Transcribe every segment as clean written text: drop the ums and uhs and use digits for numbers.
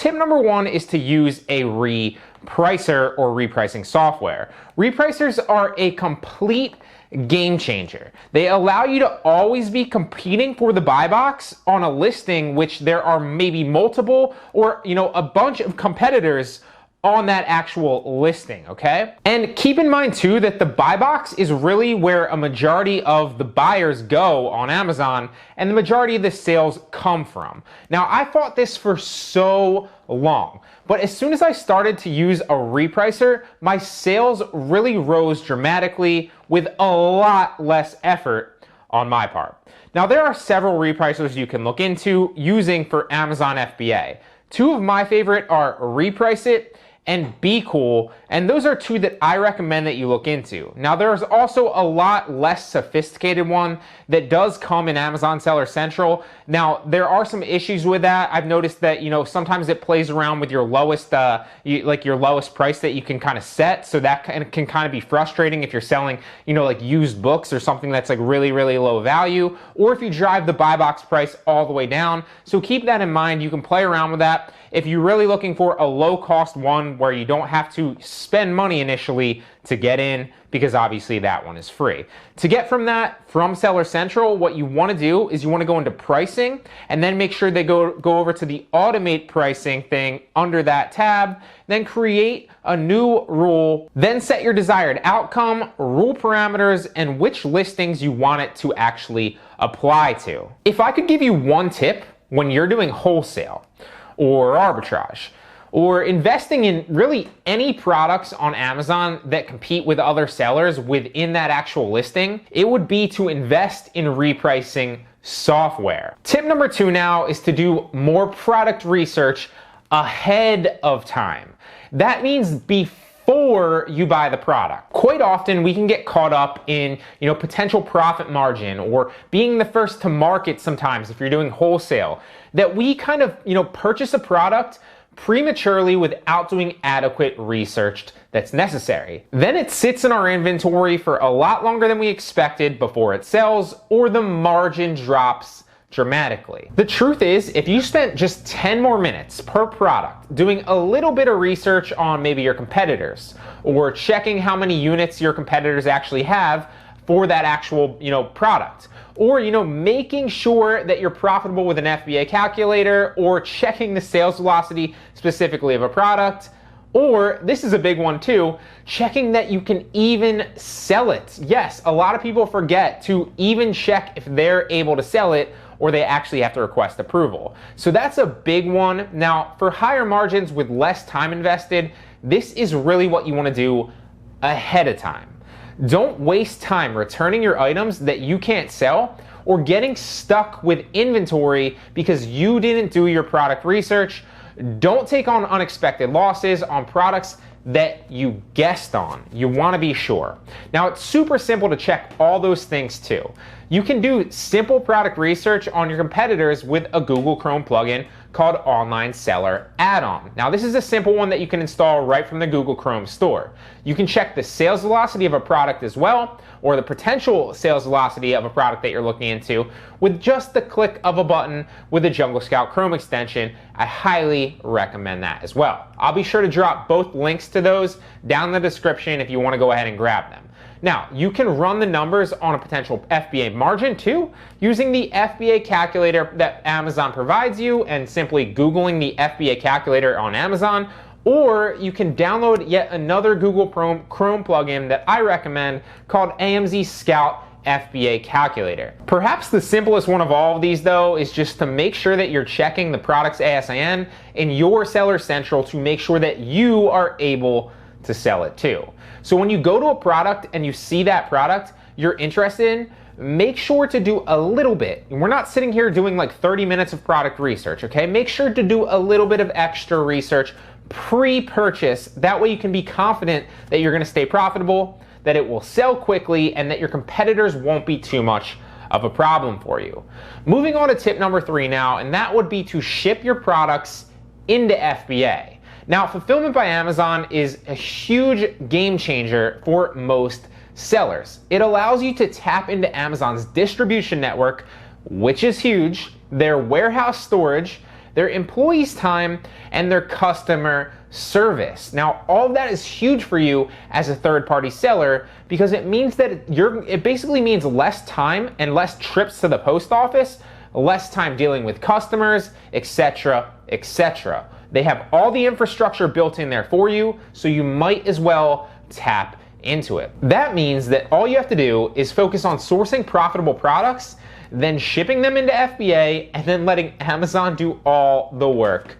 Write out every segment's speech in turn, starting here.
tip number one is to use a repricer or repricing software. Repricers are a complete game changer. They allow you to always be competing for the buy box on a listing which there are maybe multiple or a bunch of competitors on that actual listing, okay? And keep in mind too that the buy box is really where a majority of the buyers go on Amazon and the majority of the sales come from. Now, I fought this for so long, but as soon as I started to use a repricer, my sales really rose dramatically with a lot less effort on my part. Now, there are several repricers you can look into using for Amazon FBA. Two of my favorite are Reprice It and Be Cool, and those are two that I recommend that you look into. Now, there's also a lot less sophisticated one that does come in Amazon Seller Central. Now, there are some issues with that. I've noticed that sometimes it plays around with your lowest your lowest price that you can kind of set, so that can kind of be frustrating if you're selling like used books or something that's like really low value, or if you drive the buy box price all the way down. So keep that in mind. You can play around with that. If you're really looking for a low cost one where you don't have to spend money initially to get in, because obviously that one is free. To get from Seller Central, what you want to do is you want to go into pricing and then make sure they go over to the automate pricing thing under that tab, then create a new rule, then set your desired outcome, rule parameters, and which listings you want it to actually apply to. If I could give you one tip when you're doing wholesale or arbitrage, or investing in really any products on Amazon that compete with other sellers within that actual listing, it would be to invest in repricing software. Tip number two now is to do more product research ahead of time. That means before you buy the product. Quite often we can get caught up in potential profit margin or being the first to market sometimes if you're doing wholesale, that we kind of purchase a product prematurely without doing adequate research that's necessary. Then it sits in our inventory for a lot longer than we expected before it sells, or the margin drops dramatically. The truth is, if you spent just 10 more minutes per product doing a little bit of research on maybe your competitors, or checking how many units your competitors actually have for that actual product, or making sure that you're profitable with an FBA calculator, or checking the sales velocity specifically of a product, or this is a big one too, checking that you can even sell it. Yes, a lot of people forget to even check if they're able to sell it, or they actually have to request approval. So that's a big one. Now, for higher margins with less time invested, this is really what you want to do ahead of time. Don't waste time returning your items that you can't sell, or getting stuck with inventory because you didn't do your product research. Don't take on unexpected losses on products that you guessed on. You want to be sure. Now, it's super simple to check all those things too. You can do simple product research on your competitors with a Google Chrome plugin called Online Seller Add-on. Now, this is a simple one that you can install right from the Google Chrome store. You can check the sales velocity of a product as well, or the potential sales velocity of a product that you're looking into with just the click of a button with the Jungle Scout Chrome extension. I highly recommend that as well. I'll be sure to drop both links to those down in the description if you want to go ahead and grab them. Now, you can run the numbers on a potential FBA margin too, using the FBA calculator that Amazon provides you and simply Googling the FBA calculator on Amazon, or you can download yet another Google Chrome plugin that I recommend called AMZ Scout FBA Calculator. Perhaps the simplest one of all of these though is just to make sure that you're checking the product's ASIN in your Seller Central to make sure that you are able to sell it too. So when you go to a product and you see that product you're interested in, make sure to do a little bit. We're not sitting here doing like 30 minutes of product research, okay? Make sure to do a little bit of extra research pre-purchase. That way you can be confident that you're gonna stay profitable, that it will sell quickly, and that your competitors won't be too much of a problem for you. Moving on to tip number 3 now, and that would be to ship your products into FBA. Now, fulfillment by Amazon is a huge game changer for most sellers. It allows you to tap into Amazon's distribution network, which is huge, their warehouse storage, their employees' time, and their customer service. Now, all of that is huge for you as a third-party seller because it means that it basically means less time and less trips to the post office, less time dealing with customers, etc., etc. They have all the infrastructure built in there for you, so you might as well tap into it. That means that all you have to do is focus on sourcing profitable products, then shipping them into FBA, and then letting Amazon do all the work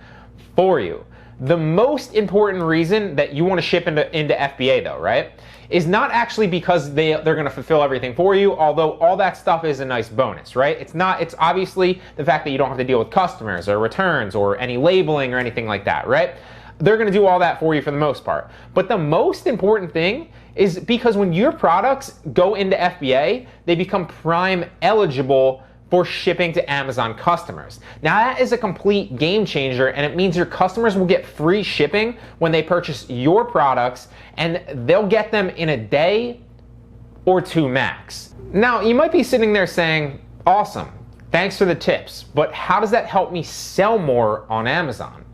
for you. The most important reason that you want to ship into FBA though, right, is not actually because they're going to fulfill everything for you, although all that stuff is a nice bonus, right? It's obviously the fact that you don't have to deal with customers or returns or any labeling or anything like that, right? They're going to do all that for you for the most part. But the most important thing is because when your products go into FBA, they become Prime eligible for shipping to Amazon customers. Now that is a complete game changer, and it means your customers will get free shipping when they purchase your products, and they'll get them in a day or two max. Now you might be sitting there saying, awesome, thanks for the tips, but how does that help me sell more on Amazon?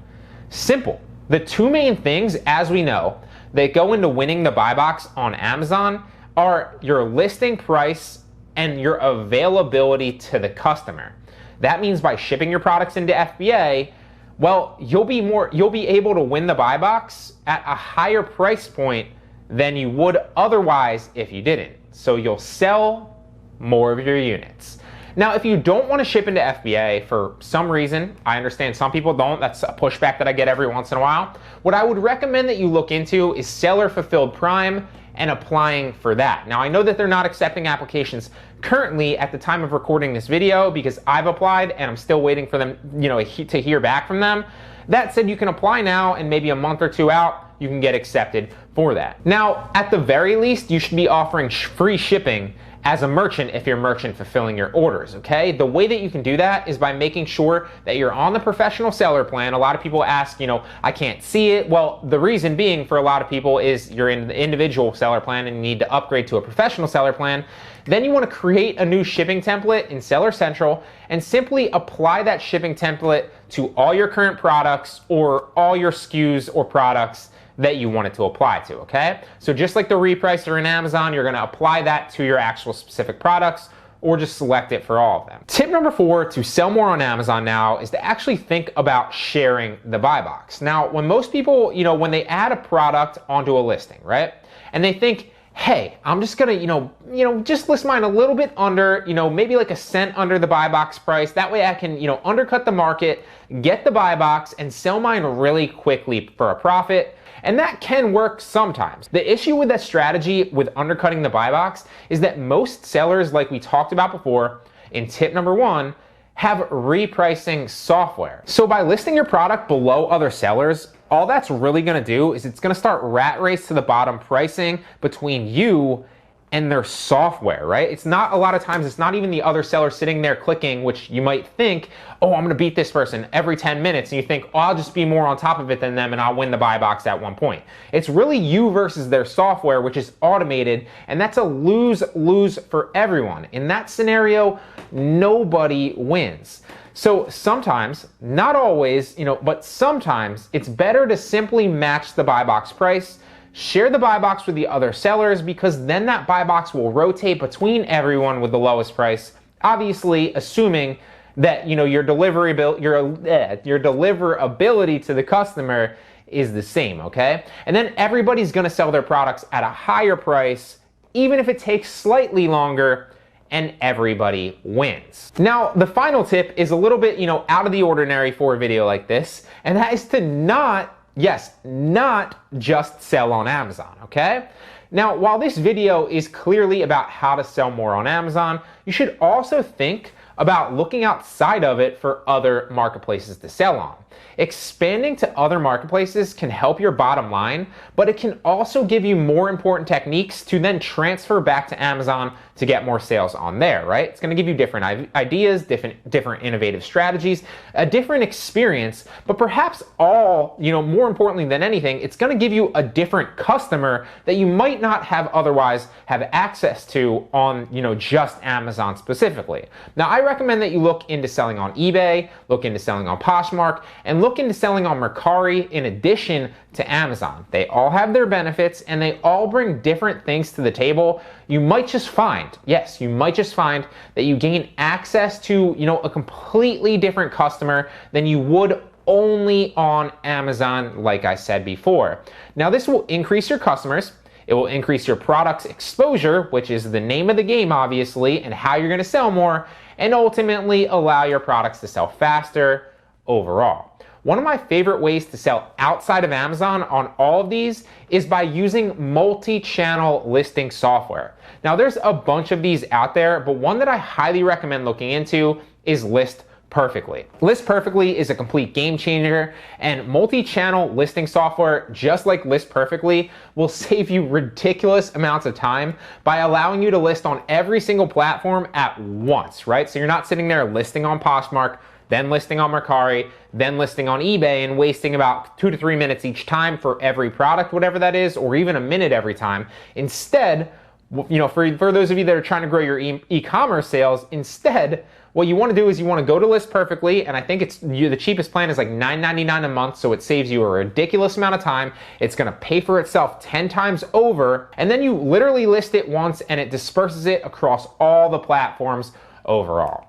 Simple. The two main things, as we know, that go into winning the buy box on Amazon are your listing price and your availability to the customer. That means by shipping your products into FBA, well, you'll be able to win the buy box at a higher price point than you would otherwise if you didn't. So you'll sell more of your units. Now, if you don't want to ship into FBA for some reason, I understand some people don't, that's a pushback that I get every once in a while, what I would recommend that you look into is Seller Fulfilled Prime and applying for that. Now, I know that they're not accepting applications currently at the time of recording this video because I've applied and I'm still waiting for them, to hear back from them. That said, you can apply now and maybe a month or two out, you can get accepted for that. Now, at the very least, you should be offering free shipping as a merchant if you're merchant fulfilling your orders, okay? The way that you can do that is by making sure that you're on the professional seller plan. A lot of people ask, I can't see it. Well, the reason being for a lot of people is you're in the individual seller plan and you need to upgrade to a professional seller plan. Then you want to create a new shipping template in Seller Central and simply apply that shipping template to all your current products or all your SKUs or products that you want it to apply to, okay? So just like the repricer in Amazon, you're gonna apply that to your actual specific products or just select it for all of them. Tip number 4 to sell more on Amazon now is to actually think about sharing the buy box. Now, when most people, when they add a product onto a listing, right? And they think, hey, I'm just gonna, just list mine a little bit under, maybe like a cent under the buy box price. That way I can, undercut the market, get the buy box and sell mine really quickly for a profit. And that can work sometimes. The issue with that strategy with undercutting the buy box is that most sellers, like we talked about before in tip number 1, have repricing software. So by listing your product below other sellers, all that's really gonna do is it's gonna start rat race to the bottom pricing between you and their software, right? It's not, a lot of times, it's not even the other seller sitting there clicking, which you might think, oh, I'm gonna beat this person every 10 minutes. And you think, oh, I'll just be more on top of it than them and I'll win the buy box at one point. It's really you versus their software, which is automated, and that's a lose-lose for everyone. In that scenario, nobody wins. So sometimes, not always, but sometimes it's better to simply match the buy box price, share the buy box with the other sellers, because then that buy box will rotate between everyone with the lowest price, obviously assuming that your deliverability to the customer is the same, okay? And then everybody's gonna sell their products at a higher price, even if it takes slightly longer, and everybody wins. Now, the final tip is a little bit, out of the ordinary for a video like this, and that is to not just sell on Amazon, okay? Now, while this video is clearly about how to sell more on Amazon, you should also think about looking outside of it for other marketplaces to sell on. Expanding to other marketplaces can help your bottom line, but it can also give you more important techniques to then transfer back to Amazon to get more sales on there, right? It's going to give you different ideas, different innovative strategies, a different experience, but perhaps more importantly than anything, it's going to give you a different customer that you might not have otherwise have access to on, just Amazon specifically. Now, I recommend that you look into selling on eBay, look into selling on Poshmark, and look into selling on Mercari in addition to Amazon. They all have their benefits and they all bring different things to the table. You might just find that you gain access to, a completely different customer than you would only on Amazon, like I said before. Now, this will increase your customers. It will increase your product's exposure, which is the name of the game, obviously, and how you're going to sell more, and ultimately allow your products to sell faster overall. One of my favorite ways to sell outside of Amazon on all of these is by using multi-channel listing software. Now, there's a bunch of these out there, but one that I highly recommend looking into is List Perfectly. List Perfectly is a complete game changer, and multi-channel listing software, just like List Perfectly, will save you ridiculous amounts of time by allowing you to list on every single platform at once, right? So you're not sitting there listing on Poshmark, then listing on Mercari, then listing on eBay, and wasting about 2 to 3 minutes each time for every product, whatever that is, or even a minute every time. Instead, for those of you that are trying to grow your e-commerce sales, instead, what you want to do is you want to go to List Perfectly, and I think the cheapest plan is like $9.99 a month, so it saves you a ridiculous amount of time. It's going to pay for itself 10 times over, and then you literally list it once, and it disperses it across all the platforms overall.